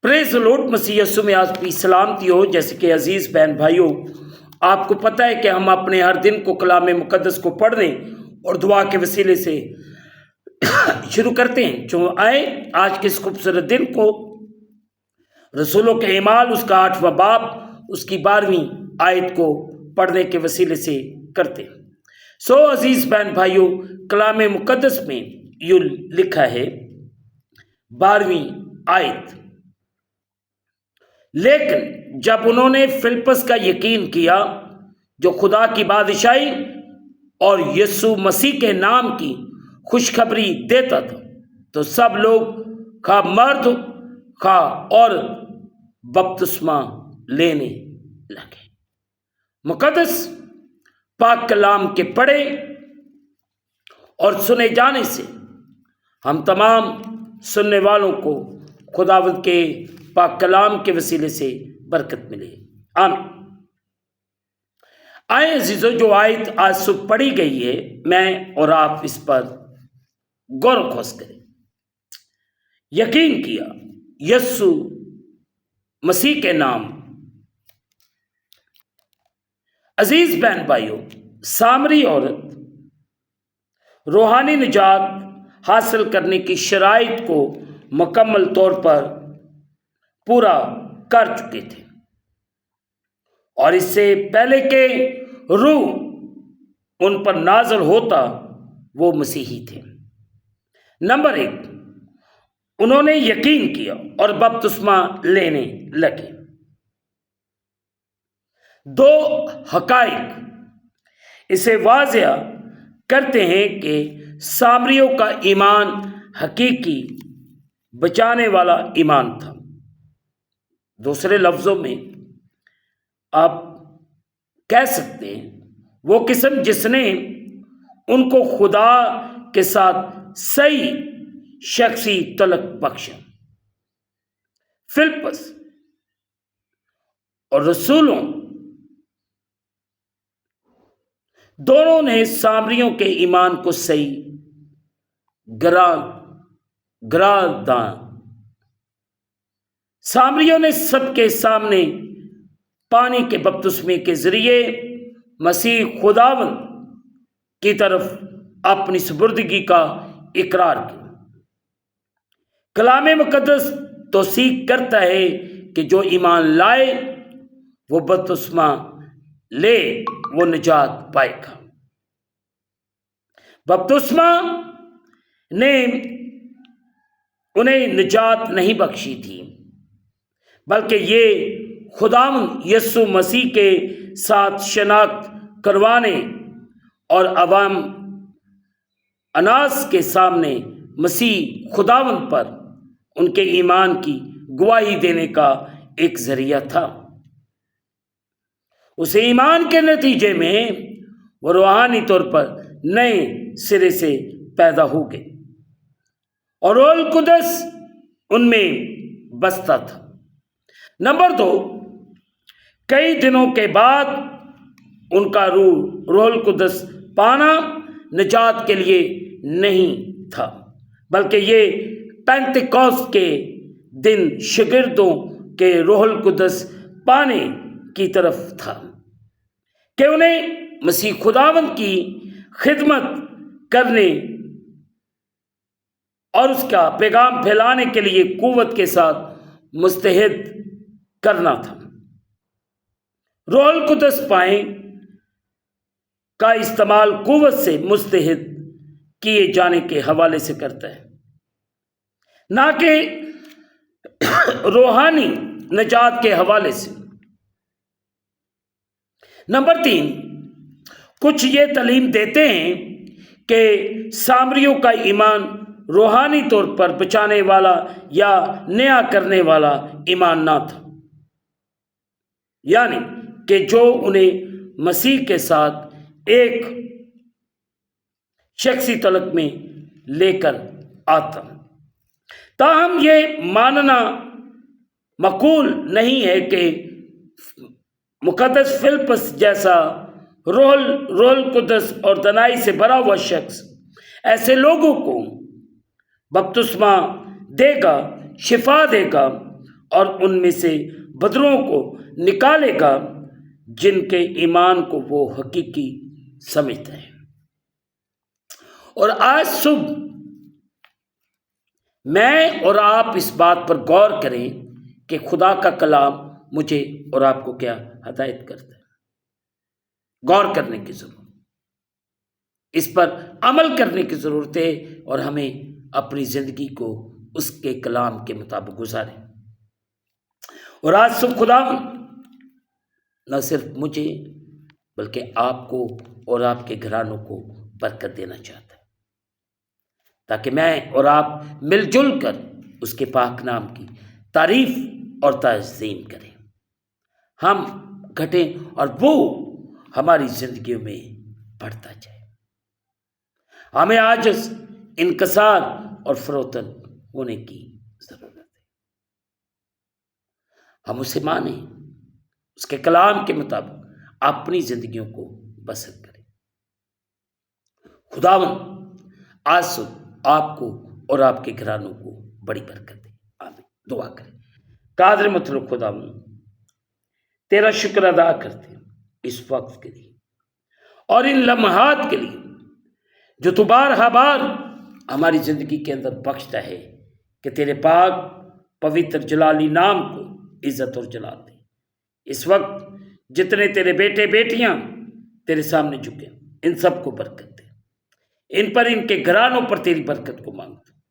Praise the lord. मसीह यीशु में आप की सलामती हो। जैसे कि अजीज बहन भाइयों, आपको पता है कि हम अपने हर दिन को कलाम मुकद्दस को पढ़ने और दुआ के वसीले से शुरू करते हैं। जो आए आज के इस खूबसूरत दिन को रसूलों के ईमाल उसका 8वां बाब उसकी 12वीं आयत को पढ़ने के वसीले से करते हैं। सो अजीज बहन भाइयों, कलाम मुकद्दस में यूं लिखा है 12वीं आयत, लेकिन जब उन्होंने फिलिप्पस का यकीन किया जो खुदा की बादशाही और यीशु मसीह के नाम की खुशखबरी देता था, तो सब लोग खा मर्द खा और बपतिस्मा लेने लगे। मुकद्दस पाक कलाम के पढ़े और सुने जाने से हम तमाम सुनने वालों को खुदावंद के पाक कलाम के वसीले से बरकत मिले। आमीन। आए अजीजों, जो आयत आज सुबह पढ़ी गई है, मैं और आप इस पर गौर खोज करें। यकीन किया यीशु मसीह के नाम। अजीज बहन भाइयों, सामरी औरत रूहानी निजात हासिल करने की शराइत को मुकम्मल तौर पर पूरा कर चुके थे और इससे पहले के रूह उन पर नाज़िल होता वो मसीही थे। नंबर 1, उन्होंने यकीन किया और बपतिस्मा लेने लगे। 2 हकाइक इसे वाज़िया करते हैं कि सामरियों का ईमान हकीकी बचाने वाला ईमान था। दूसरे लफ्ज़ों में आप कह सकते हैं वो किस्म जिसने उनको खुदा के साथ सही शख्सी तलक बख्शा। फिलिप्पस और रसूलों दोनों ने सामरियों के ईमान को सही गरादान। सामरियों ने सबके सामने पानी के बपतिस्मे के जरिए मसीह खुदावंद की तरफ अपनी सुपुर्दगी का इकरार किया। कलाम मुकद्दस तौसीक करता है कि जो ईमान लाए वो बपतिस्मा ले वो निजात पाएगा। बपतिस्मा ने उन्हें निजात नहीं बख्शी थी, बल्कि ये खुदावंद यीशु मसीह के साथ शनाख्त करवाने और अवाम अनास के सामने मसीह खुदावंद पर उनके ईमान की गवाही देने का एक जरिया था। उस ईमान के नतीजे में वो रूहानी तौर पर नए सिरे से पैदा हो गए और रूहुल कुद्दस उनमें बसता था। नंबर 2, कई दिनों के बाद उनका रूहुल कुद्दस पाना निजात के लिए नहीं था, बल्कि ये पेंतिकोस्त के दिन शागिर्दों के रूहुल कुद्दस पाने की तरफ था कि उन्हें मसीह खुदावंद की खिदमत करने और उसका पैगाम फैलाने के लिए कुव्वत के साथ मुस्तैद करना था। रूहुल कुद्दस पाए का इस्तेमाल कुव्वत से मुस्तैद किए जाने के हवाले से करता है, ना कि रूहानी निजात के हवाले से। नंबर 3, कुछ ये तालीम देते हैं कि सामरियों का ईमान रूहानी तौर पर बचाने वाला या नया करने वाला ईमान ना था, यानी कि जो उन्हें मसीह के साथ एक शख्सी तलक में लेकर आता। ताहम ये मानना मकूल नहीं है कि मुकद्दस फिलिप्पस जैसा रूहुल कुद्दस और दनाई से भरा हुआ शख्स ऐसे लोगों को बपतिस्मा देगा, शिफा देगा اور ان میں سے بدروں کو نکالے گا جن کے ایمان کو وہ حقیقی سمجھتے ہیں۔ اور آج صبح میں اور آپ اس بات پر غور کریں کہ خدا کا کلام مجھے اور آپ کو کیا ہدایت کرتا ہے۔ غور کرنے کی ضرورت، اس پر عمل کرنے کی ضرورت ہے، اور ہمیں اپنی زندگی کو اس کے کلام کے مطابق گزاریں۔ اور آج صبح خدا نہ صرف مجھے بلکہ آپ کو اور آپ کے گھرانوں کو برکت دینا چاہتا ہے، تاکہ میں اور آپ مل جل کر اس کے پاک نام کی تعریف اور تعظیم کریں، ہم گھٹیں اور وہ ہماری زندگیوں میں بڑھتا جائے۔ ہمیں عاجز، انکسار اور فروتن ہونے کی ضرورت ہے۔ ہم اسے مانیں، اس کے کلام کے مطابق اپنی زندگیوں کو بسر کریں۔ خداوند آج صبح آپ کو اور آپ کے گھرانوں کو بڑی برکت دے، آمین۔ دعا کریں۔ قادر مطلب خداوند، تیرا شکر ادا کرتے ہیں اس وقت کے لیے اور ان لمحات کے لیے جو تو بار بار ہماری زندگی کے اندر بخشتا ہے کہ تیرے پاک پوتر جلالی نام کو عزت اور جلال دے۔ اس وقت جتنے تیرے بیٹے بیٹیاں تیرے سامنے جھکے، ان سب کو برکت دے، ان پر، ان کے گھرانوں پر تیری برکت کو مانگتا ہوں۔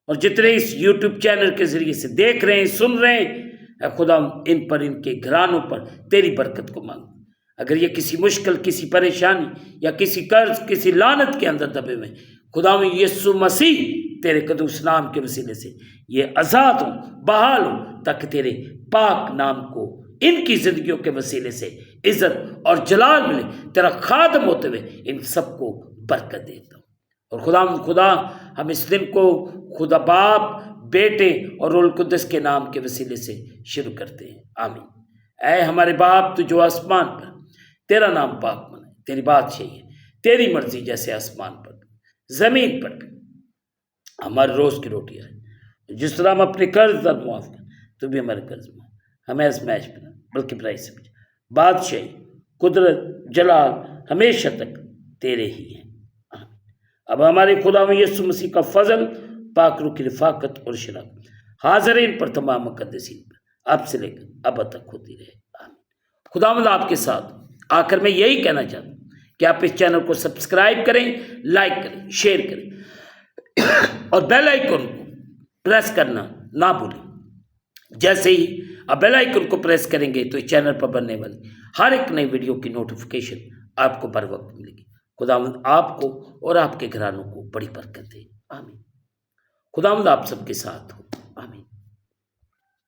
اور جتنے اس یوٹیوب چینل کے ذریعے سے دیکھ رہے ہیں، سن رہے ہیں، اے خدا ان پر، ان کے گھرانوں پر تیری برکت کو مانگتا ہوں۔ اگر یہ کسی مشکل، کسی پریشانی یا کسی قرض، کسی لعنت کے اندر دبے ہوئے، خدا یسوع مسیح تیرے قدوس نام کے وسیلے سے یہ آزاد ہوں، بحال ہوں، تاکہ تیرے پاک نام کو ان کی زندگیوں کے وسیلے سے عزت اور جلال ملے۔ تیرا خادم ہوتے ہوئے ان سب کو برکت دیتا ہوں۔ اور خدا ہم اس دن کو خدا باپ، بیٹے اور روح القدس کے نام کے وسیلے سے شروع کرتے ہیں، آمین۔ اے ہمارے باپ تو جو آسمان پر، تیرا نام پاک منائے، تیری بادشاہی ہے، تیری مرضی جیسے آسمان پر زمین پر۔ ہمارے روز کی روٹی ہے، جس طرح ہم اپنے قرض در معاف کر، تو بھی ہمارے قرض معاف، ہمیں آزمائش میں نہ بلکہ برائی سے بچا۔ بادشاہی، قدرت، جلال ہمیشہ تک تیرے ہی ہیں، آمین۔ اب ہمارے خدا یسوع مسیح کا فضل، پاک روح کی رفاقت اور شراکت حاضرین پر، تمام مقدسین پر، اب سے لے کر اب تک ہوتی رہے، آمین۔ خداوند آپ کے ساتھ۔ آخر میں یہی کہنا چاہتا ہوں کہ آپ اس چینل کو سبسکرائب کریں، لائک کریں، شیئر کریں اور بیل آئیکن کو پریس کرنا نہ بھولیں۔ جیسے ہی آپ بیل آئیکن کو پریس کریں گے تو اس چینل پر بننے والی ہر ایک نئی ویڈیو کی نوٹیفیکیشن آپ کو بر وقت ملے گی۔ خداوند آپ کو اور آپ کے گھرانوں کو بڑی برکت دے، آمین۔ خداوند آپ سب کے ساتھ ہو، آمین۔